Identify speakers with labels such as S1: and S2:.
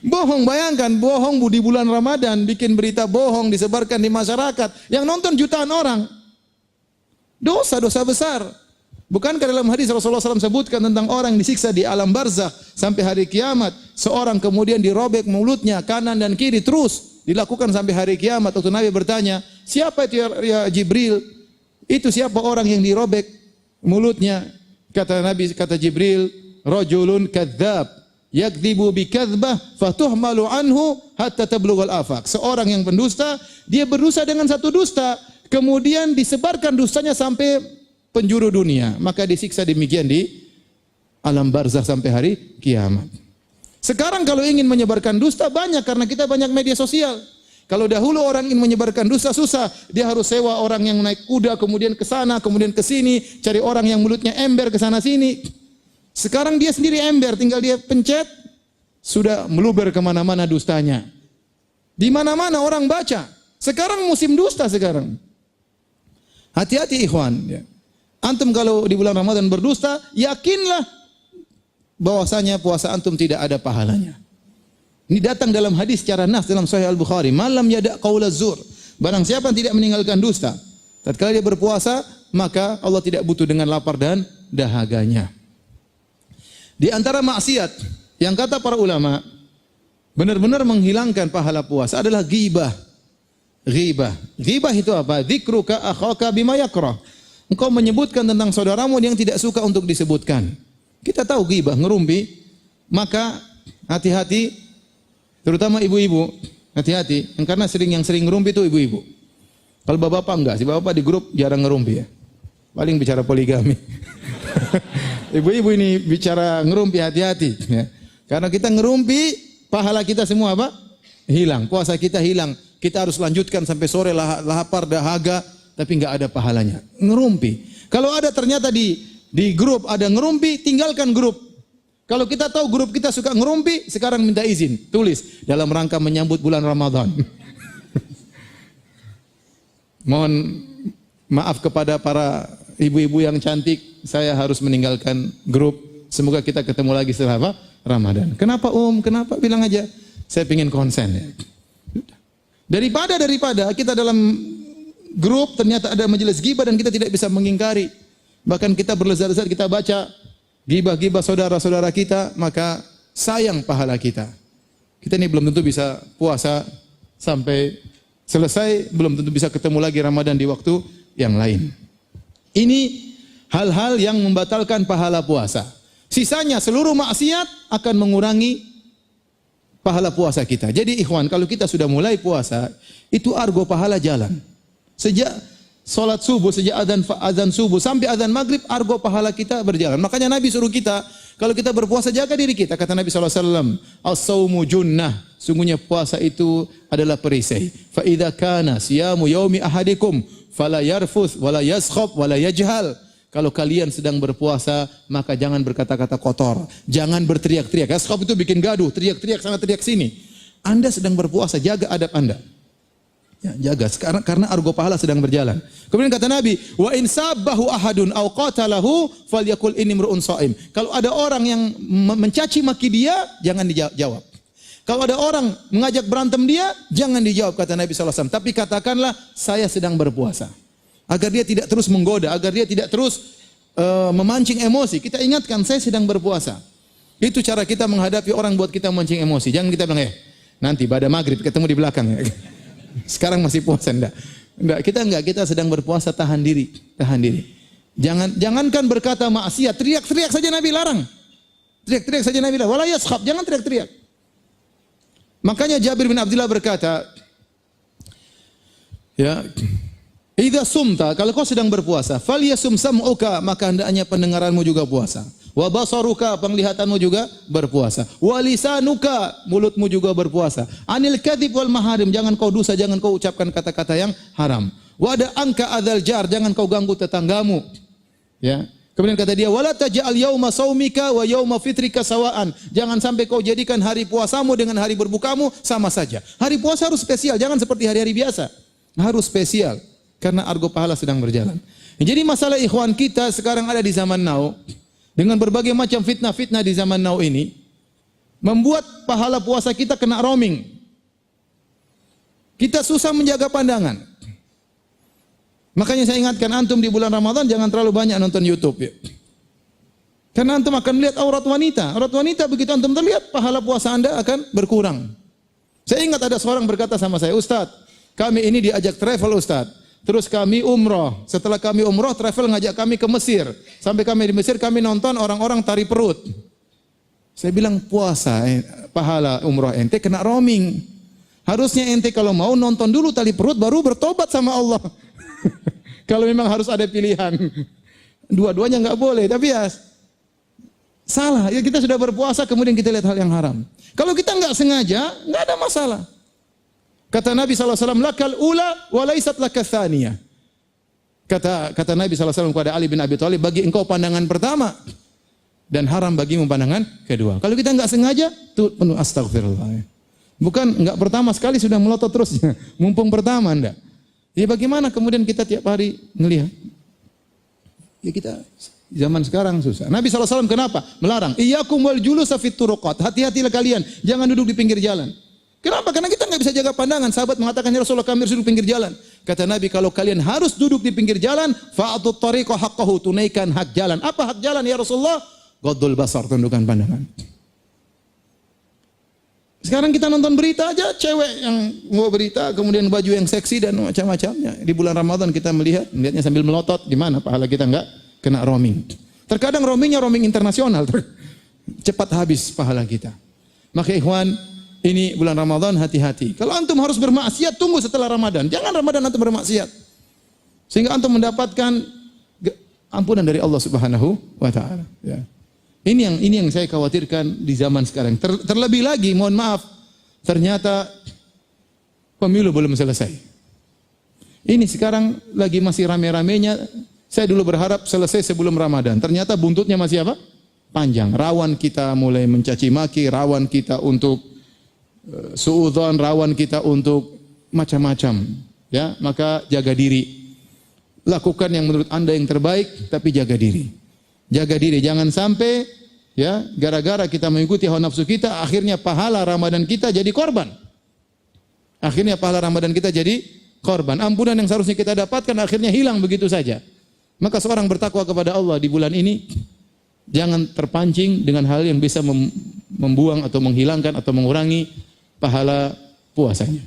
S1: Bohong, bayangkan bohong di bulan Ramadan, bikin berita bohong disebarkan di masyarakat, yang nonton jutaan orang. Dosa-dosa besar. Bukankah dalam hadis Rasulullah SAW sebutkan tentang orang disiksa di alam barzakh sampai hari kiamat, seorang kemudian dirobek mulutnya kanan dan kiri, terus dilakukan sampai hari kiamat. Waktu Nabi bertanya, siapa itu ya Jibril? Itu siapa orang yang dirobek mulutnya? Kata Nabi, kata Jibril, rajulun kadzdzab yakdzibu bi kadzbah fatuhmalu anhu hatta tablughal afaq. Seorang yang pendusta, dia berdusta dengan satu dusta, kemudian disebarkan dustanya sampai penjuru dunia, maka disiksa demikian di alam barzakh sampai hari kiamat. Sekarang kalau ingin menyebarkan dusta banyak, karena kita banyak media sosial. Kalau dahulu orang ingin menyebarkan dusta susah, dia harus sewa orang yang naik kuda, kemudian ke sana, kemudian ke sini, cari orang yang mulutnya ember ke sana sini. Sekarang dia sendiri ember, tinggal dia pencet, sudah meluber kemana-mana dustanya. Di mana-mana orang baca. Sekarang musim dusta sekarang. Hati-hati ikhwan. Ya. Antum kalau di bulan Ramadan berdusta, yakinlah bahwasanya puasa antum tidak ada pahalanya. Ini datang dalam hadis secara nas dalam Sahih Al-Bukhari. Malam yada' qaula zur. Barang siapa yang tidak meninggalkan dusta, tatkala dia berpuasa, maka Allah tidak butuh dengan lapar dan dahaganya. Di antara maksiat yang kata para ulama benar-benar menghilangkan pahala puasa adalah ghibah. Ghibah. Ghibah itu apa? Dzikruka akhaka bima yakrah. Engkau menyebutkan tentang saudaramu yang tidak suka untuk disebutkan. Kita tahu ghibah, ngerumpi, maka hati-hati, terutama ibu-ibu, hati-hati, karena yang sering ngerumpi itu ibu-ibu. Kalau bapak-bapak enggak, si bapak di grup jarang ngerumpi ya. Paling bicara poligami. Ibu-ibu ini bicara ngerumpi, hati-hati ya. Karena kita ngerumpi, pahala kita semua apa? Hilang, puasa kita hilang. Kita harus lanjutkan sampai sore, lapar, dahaga, tapi enggak ada pahalanya. Ngerumpi. Kalau ada ternyata di grup ada ngerumpi, tinggalkan grup. Kalau kita tahu grup kita suka ngerumpi, sekarang minta izin, tulis dalam rangka menyambut bulan Ramadan. Mohon maaf kepada para ibu-ibu yang cantik, saya harus meninggalkan grup. Semoga kita ketemu lagi setelah apa? Ramadan. Kenapa Kenapa? Bilang aja, saya ingin konsen ya. Daripada kita dalam grup ternyata ada majelis ghibah dan kita tidak bisa mengingkari. Bahkan kita berlezat-lezat kita baca ghibah-ghibah saudara-saudara kita, maka sayang pahala kita. Kita ini belum tentu bisa puasa sampai selesai, belum tentu bisa ketemu lagi Ramadan di waktu yang lain. Ini hal-hal yang membatalkan pahala puasa. Sisanya seluruh maksiat akan mengurangi pahala puasa kita. Jadi ikhwan, kalau kita sudah mulai puasa, itu argo pahala jalan. Sejak salat subuh, sejak azan subuh sampai azan maghrib, argo pahala kita berjalan. Makanya Nabi suruh kita, kalau kita berpuasa jaga diri kita. Kata Nabi SAW, as-sawmu junnah. Sungguhnya puasa itu adalah perisai. Fa idza kana siyamu yaumi ahadikum fala yarfuth wala yaskhab wala yajhal. Kalau kalian sedang berpuasa, maka jangan berkata-kata kotor, jangan berteriak-teriak. Yaskhab itu bikin gaduh, teriak-teriak sana teriak sini. Anda sedang berpuasa, jaga adab Anda. Ya, jaga sekarang karena argo pahala sedang berjalan. Kemudian kata Nabi, wa in sabbahu ahadun aw qatalahu falyakul inni imru'un shaim. Kalau ada orang yang mencaci maki dia, jangan dijawab. Kalau ada orang mengajak berantem dia, jangan dijawab, kata Nabi SAW. Tapi katakanlah saya sedang berpuasa. Agar dia tidak terus menggoda, agar dia tidak terus memancing emosi. Kita ingatkan saya sedang berpuasa. Itu cara kita menghadapi orang buat kita memancing emosi. Jangan kita bilang nanti pada maghrib ketemu di belakang ya. Sekarang masih puasa enggak? Kita sedang berpuasa, tahan diri. Jangankan berkata maksiat, teriak-teriak saja Nabi larang. Teriak-teriak saja Nabi larang. Wala yaskhab, jangan teriak-teriak. Makanya Jabir bin Abdullah berkata, ya, idza sumta, kalau kau sedang berpuasa, falyasum sam'uka, maka hendaknya pendengaranmu juga puasa. Wa basaruka, penglihatanmu juga berpuasa. Wa lisanuka, mulutmu juga berpuasa. Anil kadzib wal maharim, jangan kau dusta, jangan kau ucapkan kata-kata yang haram. Wa da anka adzal jar, jangan kau ganggu tetanggamu. Ya. Kemudian kata dia, wala taj'al yauma saumika wa yauma fitrika sawaan. Jangan sampai kau jadikan hari puasamu dengan hari berbukamu sama saja. Hari puasa harus spesial, jangan seperti hari-hari biasa. Harus spesial karena argo pahala sedang berjalan. Jadi masalah ikhwan kita sekarang ada di zaman now, dengan berbagai macam fitnah-fitnah di zaman now ini, membuat pahala puasa kita kena roaming. Kita susah menjaga pandangan. Makanya saya ingatkan antum di bulan Ramadan jangan terlalu banyak nonton YouTube ya. Karena antum akan melihat aurat wanita. Aurat wanita begitu antum terlihat, pahala puasa Anda akan berkurang. Saya ingat ada seorang berkata sama saya, "Ustaz, kami ini diajak travel Ustaz. Terus kami umroh. Setelah kami umroh, travel ngajak kami ke Mesir. Sampai kami di Mesir, kami nonton orang-orang tari perut." Saya bilang, puasa, pahala umroh ente kena roaming. Harusnya ente kalau mau nonton dulu tali perut, baru bertobat sama Allah. Kalau memang harus ada pilihan. Dua-duanya nggak boleh, tapi ya salah. Ya kita sudah berpuasa, kemudian kita lihat hal yang haram. Kalau kita nggak sengaja, nggak ada masalah. Kata Nabi SAW, lakal ula wa laysat lakas tsaniyah. Kata Nabi SAW kepada Ali bin Abi Thalib, bagi engkau pandangan pertama dan haram bagimu pandangan kedua. Kalau kita enggak sengaja, tuh penuh astagfirullah. Bukan enggak pertama sekali sudah melotot terus, mumpung pertama enggak. Ya bagaimana kemudian kita tiap hari ngelihat? Ya kita zaman sekarang susah. Nabi SAW kenapa? Melarang. Iyyakum wal julusa fit turuqat. Hati-hatilah kalian, jangan duduk di pinggir jalan. Kenapa? Karena kita nggak bisa jaga pandangan. Sahabat mengatakan, ya Rasulullah kami harus duduk pinggir jalan. Kata Nabi, kalau kalian harus duduk di pinggir jalan, fa'atut tariqa haqqahu, tunaikan hak jalan. Apa hak jalan ya Rasulullah? Ghaddul basar, tundukkan pandangan. Sekarang kita nonton berita aja, cewek yang mau berita, kemudian baju yang seksi dan macam-macamnya. Di bulan Ramadan kita melihatnya sambil melotot, gimana pahala kita nggak kena roaming. Terkadang roamingnya roaming internasional, cepat habis pahala kita. Maka ikhwan, ini bulan Ramadan, hati-hati. Kalau antum harus bermaksiat, tunggu setelah Ramadan. Jangan Ramadan antum bermaksiat. Sehingga antum mendapatkan ampunan dari Allah Subhanahu wa taala, ya. Ini yang saya khawatirkan di zaman sekarang. Terlebih lagi, mohon maaf, ternyata pemilu belum selesai. Ini sekarang lagi masih rame-ramenya. Saya dulu berharap selesai sebelum Ramadan. Ternyata buntutnya masih apa? Panjang. Rawan kita mulai mencaci maki, rawan kita untuk suudzon, rawan kita untuk macam-macam, ya. Maka jaga diri, lakukan yang menurut Anda yang terbaik, tapi jaga diri, jangan sampai ya gara-gara kita mengikuti hawa nafsu kita, akhirnya pahala Ramadan kita jadi korban. Ampunan yang seharusnya kita dapatkan akhirnya hilang begitu saja. Maka seorang bertakwa kepada Allah di bulan ini jangan terpancing dengan hal yang bisa membuang atau menghilangkan atau mengurangi pahala puasanya.